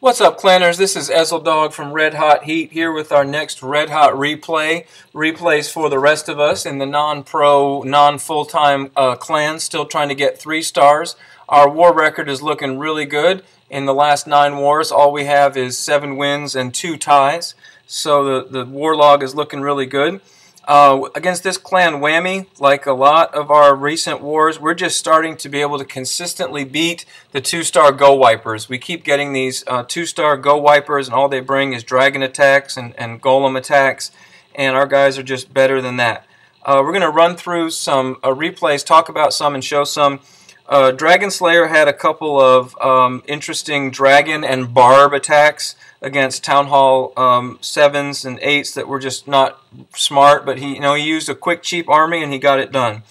What's up, clanners? This is Ezeldog from Red Hot Heat here with our next Red Hot replay. Replays for the rest of us in the non-pro, non-full-time clan, still trying to get 3 stars. Our war record is looking really good. In the last 9 wars, all we have is 7 wins and 2 ties. So the war log is looking really good. Against this clan Whammy, like a lot of our recent wars, we're just starting to be able to consistently beat the 2-star GoWipers. We keep getting these 2-star GoWipers, and all they bring is dragon attacks and golem attacks, and our guys are just better than that. We're going to run through some replays, talk about some, and show some. Dragon Slayer had a couple of interesting dragon and barb attacks against Town Hall 7s and 8s that were just not smart, but he used a quick, cheap army and he got it done.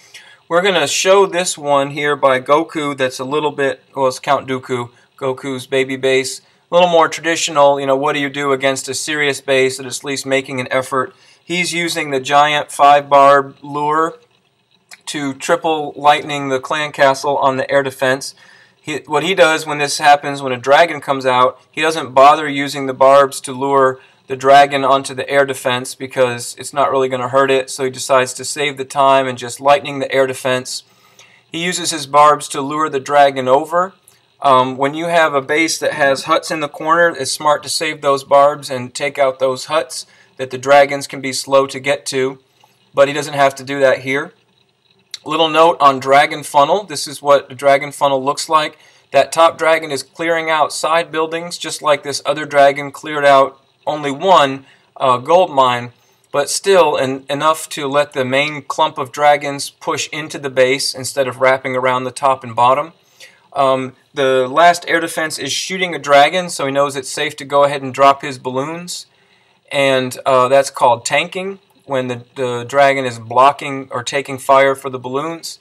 We're going to show this one here by Goku that's a little bit, well, it's Count Dooku, Goku's baby base, a little more traditional. What do you do against a serious base that is at least making an effort? He's using the giant 5-barb lure to triple lightning the clan castle on the air defense. What he does when this happens, when a dragon comes out, he doesn't bother using the barbs to lure the dragon onto the air defense because it's not really going to hurt it, so he decides to save the time and just lightning the air defense. He uses his barbs to lure the dragon over. When you have a base that has huts in the corner, it's smart to save those barbs and take out those huts that the dragons can be slow to get to, but he doesn't have to do that here. Little note on Dragon Funnel. This is what the Dragon Funnel looks like. That top dragon is clearing out side buildings, just like this other dragon cleared out only one gold mine, but still enough to let the main clump of dragons push into the base instead of wrapping around the top and bottom. The last air defense is shooting a dragon, so he knows it's safe to go ahead and drop his balloons, and that's called tanking. When the dragon is blocking or taking fire for the balloons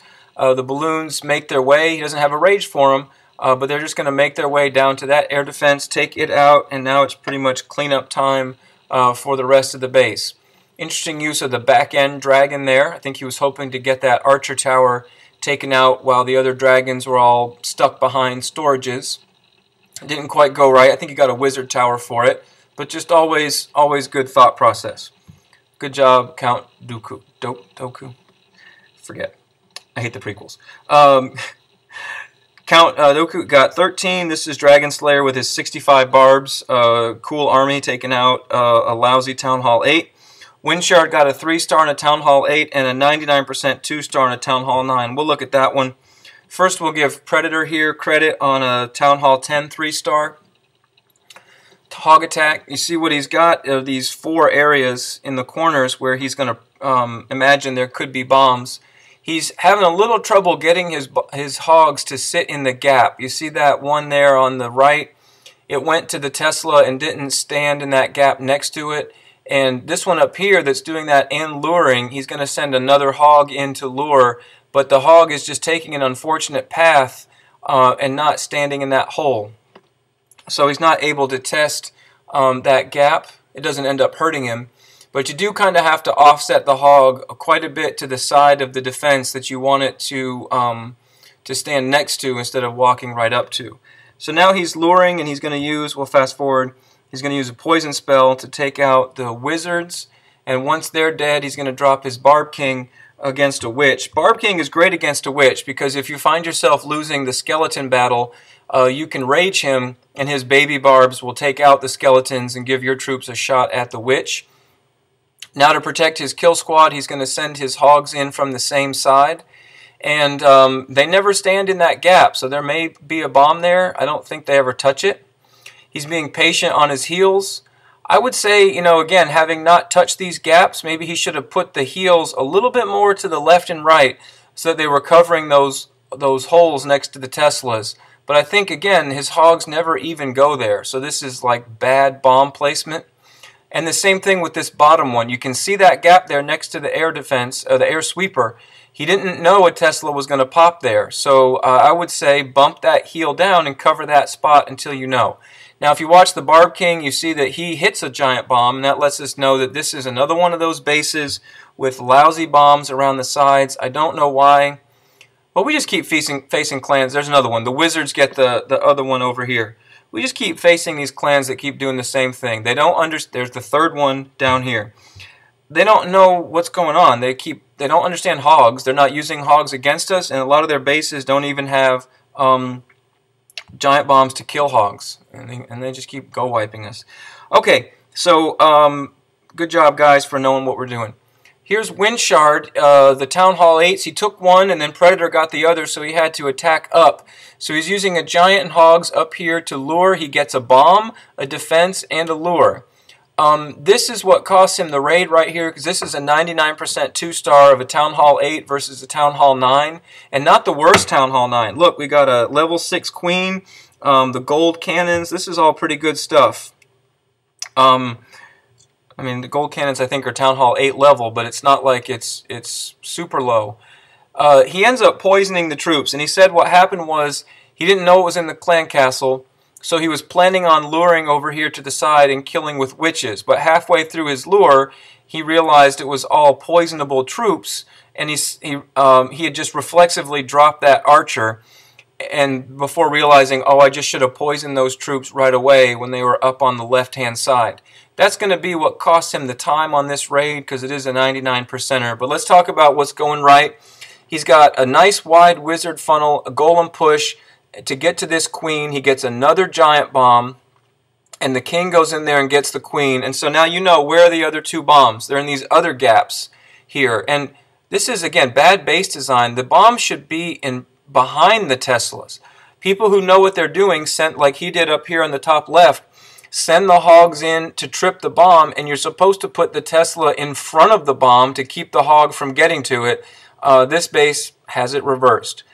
make their way. He doesn't have a rage for them, but they're just going to make their way down to that air defense, take it out, and now it's pretty much cleanup time for the rest of the base. Interesting use of the back-end dragon there. I think he was hoping to get that archer tower taken out while the other dragons were all stuck behind storages. It didn't quite go right. I think he got a wizard tower for it, but just always good thought process. Good job, Count Dooku. Doku? Forget. I hate the prequels. Count Dooku got 13. This is Dragon Slayer with his 65 barbs. Cool army taking out a lousy Town Hall 8. Windshard got a 3-star in a Town Hall 8 and a 99% 2-star in a Town Hall 9. We'll look at that one. First, we'll give Predator here credit on a Town Hall 10 3-star. Hog attack. You see what he's got are these 4 areas in the corners where he's going to imagine there could be bombs. He's having a little trouble getting his hogs to sit in the gap. You see that one there on the right? It went to the Tesla and didn't stand in that gap next to it. And this one up here that's doing that and luring, he's going to send another hog in to lure, but the hog is just taking an unfortunate path and not standing in that hole. So he's not able to test that gap. It doesn't end up hurting him. But you do kind of have to offset the hog quite a bit to the side of the defense that you want it to stand next to instead of walking right up to. So now he's luring, and he's going to use, we'll fast forward, he's going to use a poison spell to take out the wizards. And once they're dead, he's going to drop his Barb King against a witch. Barb King is great against a witch because if you find yourself losing the skeleton battle, you can rage him, and his baby barbs will take out the skeletons and give your troops a shot at the witch. Now to protect his kill squad, he's going to send his hogs in from the same side. And they never stand in that gap, so there may be a bomb there. I don't think they ever touch it. He's being patient on his heals. I would say, again, having not touched these gaps, maybe he should have put the heals a little bit more to the left and right so that they were covering those holes next to the Teslas. But I think, again, his hogs never even go there. So this is like bad bomb placement. And the same thing with this bottom one. You can see that gap there next to the air defense, the air sweeper. He didn't know a Tesla was going to pop there. So I would say bump that heel down and cover that spot until you know. Now if you watch the Barb King, you see that he hits a giant bomb. And that lets us know that this is another one of those bases with lousy bombs around the sides. I don't know why. Well, we just keep facing clans. There's another one. The wizards get the other one over here. we just keep facing these clans that keep doing the same thing. They don't there's the third one down here. They don't know what's going on. They don't understand hogs. They're not using hogs against us, and a lot of their bases don't even have giant bombs to kill hogs, and they just keep GoWiping us. Okay, so good job, guys, for knowing what we're doing. Here's Windshard, the Town Hall 8s. He took one, and then Predator got the other, so he had to attack up. So he's using a giant and hogs up here to lure. He gets a bomb, a defense, and a lure. This is what costs him the raid right here, because this is a 99% 2-star of a Town Hall 8 versus a Town Hall 9, and not the worst Town Hall 9. Look, we got a level 6 queen, the gold cannons. This is all pretty good stuff. I mean, the gold cannons I think are Town Hall 8 level, but it's not like it's super low. He ends up poisoning the troops, and he said what happened was he didn't know it was in the clan castle. So he was planning on luring over here to the side and killing with witches. But halfway through his lure, he realized it was all poisonable troops, and he had just reflexively dropped that archer, and before realizing, oh, I just should have poisoned those troops right away when they were up on the left-hand side. That's going to be what cost him the time on this raid, because it is a 99%er. But let's talk about what's going right. He's got a nice wide wizard funnel, a golem push. To get to this queen, he gets another giant bomb, and the king goes in there and gets the queen. And so now you know where are the other two bombs. They're in these other gaps here. And this is, again, bad base design. The bombs should be in behind the Teslas. People who know what they're doing, sent like he did up here on the top left, send the hogs in to trip the bomb, and you're supposed to put the Tesla in front of the bomb to keep the hog from getting to it. This base has it reversed.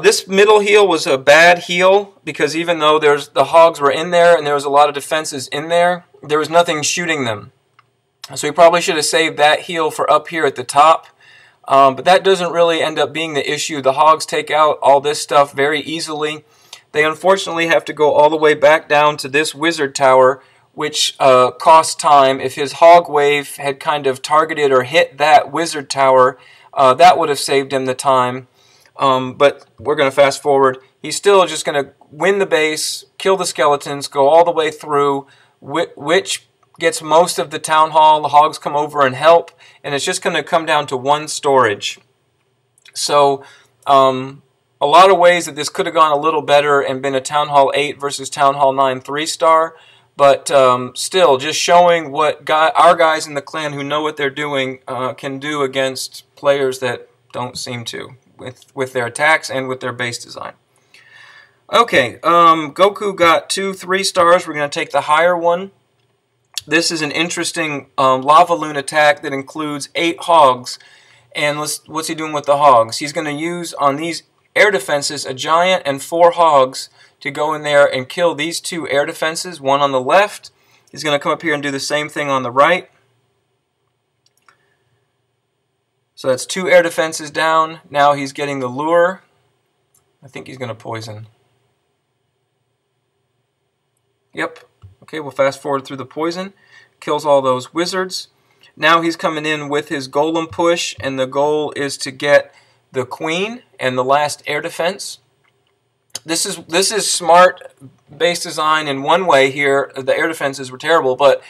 This middle heal was a bad heal, because even though the hogs were in there and there was a lot of defenses in there, there was nothing shooting them. So he probably should have saved that heal for up here at the top. But that doesn't really end up being the issue. The hogs take out all this stuff very easily. They unfortunately have to go all the way back down to this wizard tower, which costs time. If his hog wave had kind of targeted or hit that wizard tower, that would have saved him the time. But we're going to fast forward. He's still just going to win the base, kill the skeletons, go all the way through, which gets most of the town hall. The hogs come over and help, and it's just going to come down to one storage. So a lot of ways that this could have gone a little better and been a Town Hall 8 versus Town Hall 9 3-star, but still just showing what our guys in the clan who know what they're doing can do against players that don't seem to, with their attacks and with their base design. Okay, Goku got 2 3-stars. We're going to take the higher one. This is an interesting Lavaloon attack that includes 8 hogs. And what's he doing with the hogs? He's going to use on these air defenses a giant and 4 hogs to go in there and kill these 2 air defenses, one on the left. He's going to come up here and do the same thing on the right. So that's 2 air defenses down. Now he's getting the lure. I think he's going to poison. Yep. Okay, we'll fast forward through the poison. Kills all those wizards. Now he's coming in with his golem push, and the goal is to get the queen and the last air defense. This is smart base design in one way here. The air defenses were terrible, but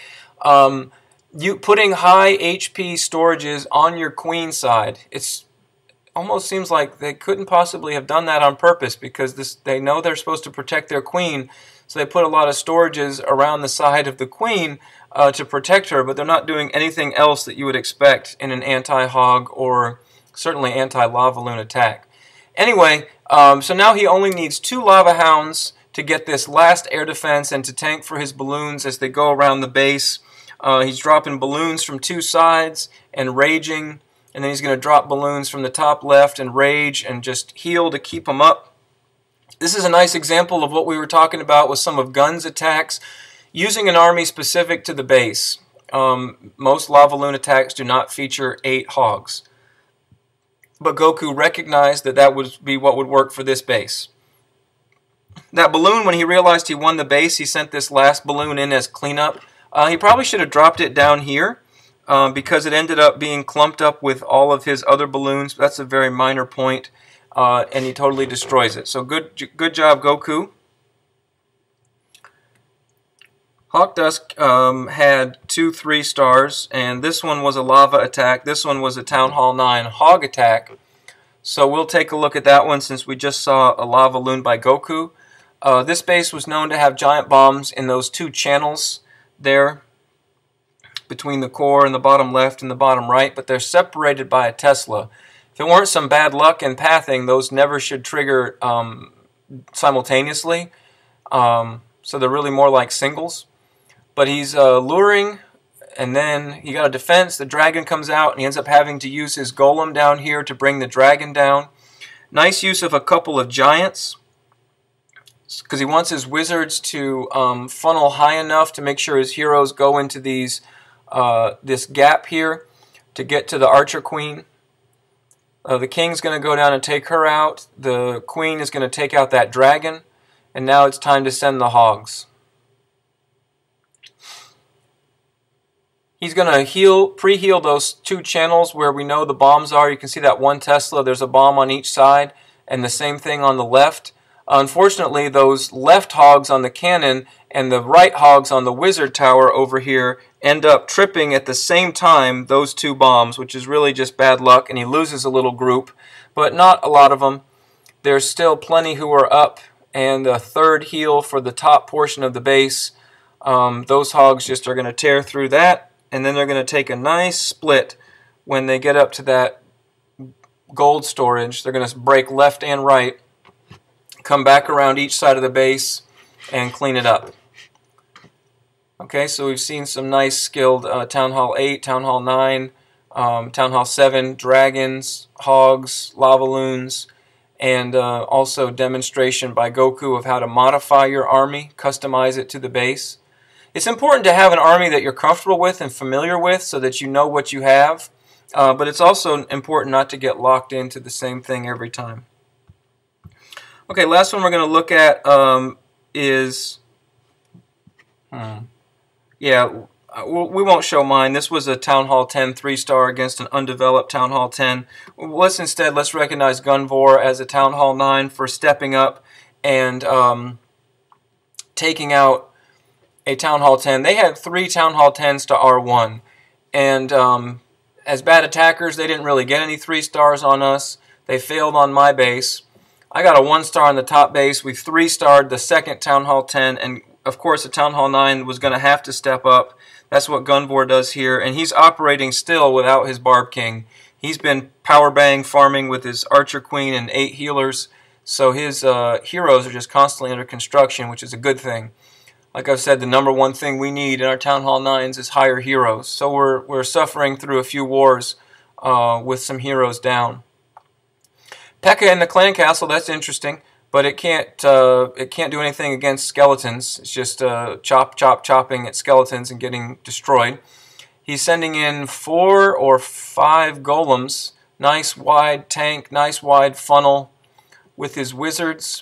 you putting high HP storages on your queen side, it's almost seems like they couldn't possibly have done that on purpose, because they know they're supposed to protect their queen, so they put a lot of storages around the side of the queen to protect her, but they're not doing anything else that you would expect in an anti-hog or certainly anti-Lavaloon attack. Anyway, so now he only needs 2 lava hounds to get this last air defense and to tank for his balloons as they go around the base. He's dropping balloons from 2 sides and raging, and then he's going to drop balloons from the top left and rage and just heal to keep them up. This is a nice example of what we were talking about with some of Gun's attacks, using an army specific to the base. Most Lavaloon attacks do not feature 8 hogs. But Goku recognized that that would be what would work for this base. That balloon, when he realized he won the base, he sent this last balloon in as cleanup. He probably should have dropped it down here because it ended up being clumped up with all of his other balloons. That's a very minor point, and he totally destroys it. So good job, Goku. Hawk Dusk had 2 3-stars, and this one was a lava attack. This one was a Town Hall 9 hog attack. So we'll take a look at that one since we just saw a Lavaloon by Goku. This base was known to have giant bombs in those 2 channels there between the core and the bottom left and the bottom right, but they're separated by a Tesla. If it weren't some bad luck in pathing, those never should trigger simultaneously. So they're really more like singles. But he's luring, and then he got a defense. The dragon comes out, and he ends up having to use his golem down here to bring the dragon down. Nice use of a couple of giants, because he wants his wizards to funnel high enough to make sure his heroes go into these this gap here to get to the archer queen. The king's going to go down and take her out. The queen is going to take out that dragon. And now it's time to send the hogs. He's going to pre-heal those 2 channels where we know the bombs are. You can see that 1 Tesla. There's a bomb on each side. And the same thing on the left. Unfortunately, those left hogs on the cannon and the right hogs on the wizard tower over here end up tripping at the same time those 2 bombs, which is really just bad luck. And he loses a little group, but not a lot of them. There's still plenty who are up. And a 3rd heal for the top portion of the base. Those hogs just are going to tear through that, and then they're going to take a nice split when they get up to that gold storage. They're going to break left and right, come back around each side of the base, and clean it up. Okay, so we've seen some nice skilled Town Hall 8, Town Hall 9, Town Hall 7, dragons, hogs, lavaloons, and also demonstration by Goku of how to modify your army, customize it to the base. It's important to have an army that you're comfortable with and familiar with so that you know what you have, but it's also important not to get locked into the same thing every time. Okay, last one we're going to look at is... we won't show mine. This was a Town Hall 10 3-star against an undeveloped Town Hall 10. Let's recognize Gunvor as a Town Hall 9 for stepping up and taking out a Town Hall 10. They had 3 Town Hall 10s to R1. And as bad attackers, they didn't really get any 3-stars on us. They failed on my base. I got a 1-star on the top base. We 3-starred the 2nd Town Hall 10, and of course the Town Hall 9 was going to have to step up. That's what Gunvor does here, and he's operating still without his Barb King. He's been power bang farming with his Archer Queen and 8 healers, so his heroes are just constantly under construction, which is a good thing. Like I've said, the #1 thing we need in our Town Hall 9s is higher heroes. So we're suffering through a few wars with some heroes down. P.E.K.K.A. in the clan castle, that's interesting. But it can't do anything against skeletons. It's just chopping at skeletons and getting destroyed. He's sending in 4 or 5 golems. Nice wide tank, nice wide funnel with his wizards.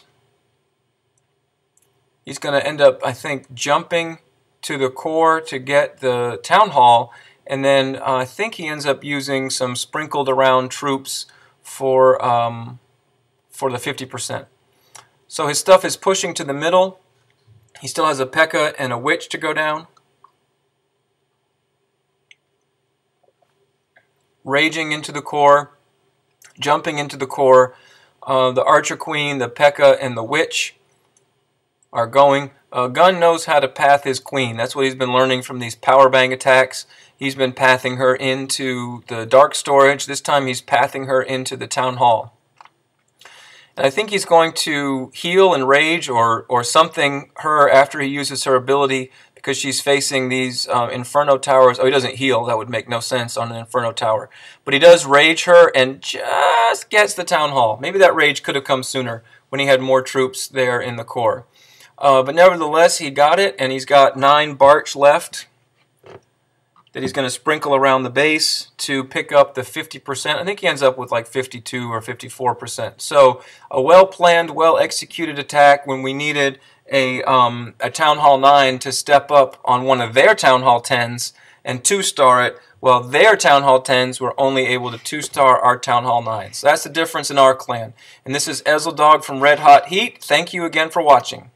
He's going to end up, I think, jumping to the core to get the town hall, and then I think he ends up using some sprinkled around troops for the 50%. So his stuff is pushing to the middle. He still has a P.E.K.K.A. and a Witch to go down. Raging into the core, jumping into the core. The Archer Queen, the P.E.K.K.A. and the Witch are going. Gun knows how to path his queen. That's what he's been learning from these power bang attacks. He's been pathing her into the dark storage. This time he's pathing her into the town hall. And I think he's going to heal and rage or something her after he uses her ability, because she's facing these Inferno towers. Oh, he doesn't heal. That would make no sense on an Inferno tower. But he does rage her and just gets the town hall. Maybe that rage could have come sooner when he had more troops there in the core. But nevertheless, he got it, and he's got 9 Barch left that he's going to sprinkle around the base to pick up the 50%. I think he ends up with like 52 or 54%. So a well-planned, well-executed attack when we needed a Town Hall 9 to step up on one of their Town Hall 10s and 2-star it. Well, their Town Hall 10s were only able to 2-star our Town Hall 9s. So that's the difference in our clan. And this is Ezeldog from Red Hot Heat. Thank you again for watching.